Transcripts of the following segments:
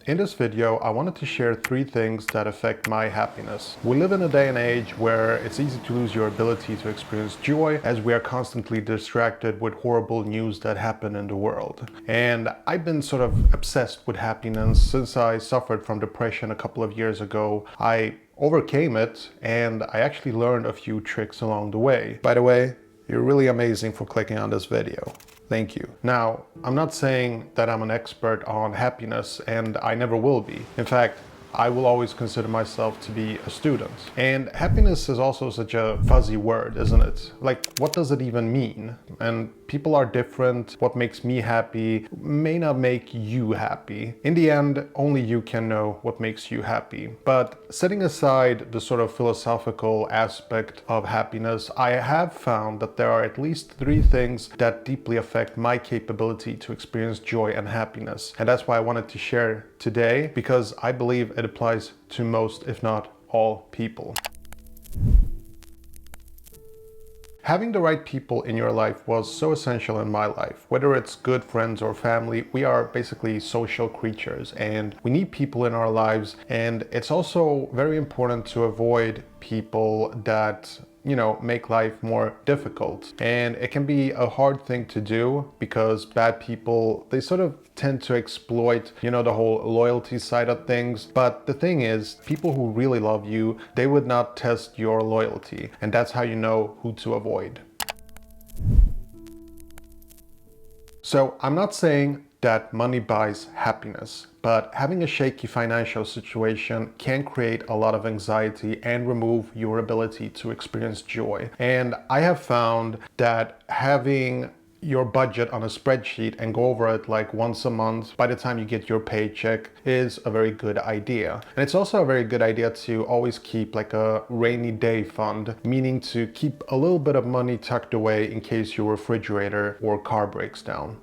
In this video, I wanted to share 3 things that affect my happiness. We live in a day and age where it's easy to lose your ability to experience joy as we are constantly distracted with horrible news that happen in the world. And I've been sort of obsessed with happiness since I suffered from depression a couple of years ago. I overcame it and I actually learned a few tricks along the way. By the way, you're really amazing for clicking on this video. Thank you. Now, I'm not saying that I'm an expert on happiness, and I never will be. In fact, I will always consider myself to be a student. And happiness is also such a fuzzy word, isn't it? Like, what does it even mean? And people are different. What makes me happy may not make you happy. In the end, only you can know what makes you happy. But setting aside the sort of philosophical aspect of happiness, I have found that there are at least 3 things that deeply affect my capability to experience joy and happiness. And that's why I wanted to share today, because I believe it applies to most, if not all, people. Having the right people in your life was so essential in my life. Whether it's good friends or family, we are basically social creatures and we need people in our lives. And it's also very important to avoid people that make life more difficult. And it can be a hard thing to do because bad people, they sort of tend to exploit, the whole loyalty side of things. But the thing is, people who really love you, they would not test your loyalty. And that's how you know who to avoid. So I'm not saying that money buys happiness, but having a shaky financial situation can create a lot of anxiety and remove your ability to experience joy. And I have found that having your budget on a spreadsheet and go over it like once a month by the time you get your paycheck is a very good idea. And it's also a very good idea to always keep like a rainy day fund, meaning to keep a little bit of money tucked away in case your refrigerator or car breaks down.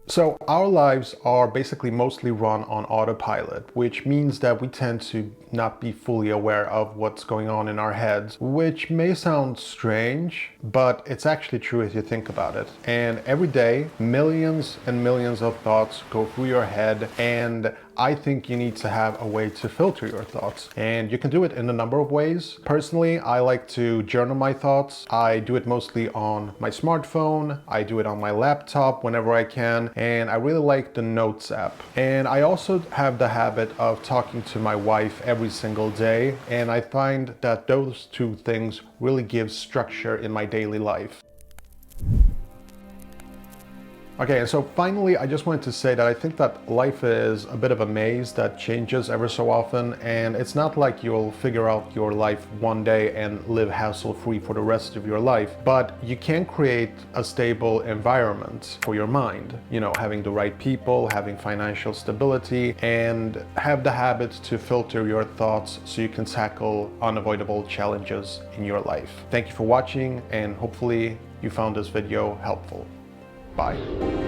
So our lives are basically mostly run on autopilot, which means that we tend to not be fully aware of what's going on in our heads, which may sound strange, but it's actually true if you think about it. And every day, millions and millions of thoughts go through your head, and I think you need to have a way to filter your thoughts. And you can do it in a number of ways. Personally, I like to journal my thoughts. I do it mostly on my smartphone. I do it on my laptop whenever I can. And I really like the Notes app. And I also have the habit of talking to my wife every single day. And I find that those 2 things really give structure in my daily life. Okay, and so finally, I just wanted to say that I think that life is a bit of a maze that changes ever so often, and it's not like you'll figure out your life one day and live hassle-free for the rest of your life, but you can create a stable environment for your mind, having the right people, having financial stability, and have the habit to filter your thoughts so you can tackle unavoidable challenges in your life. Thank you for watching, and hopefully you found this video helpful. Bye.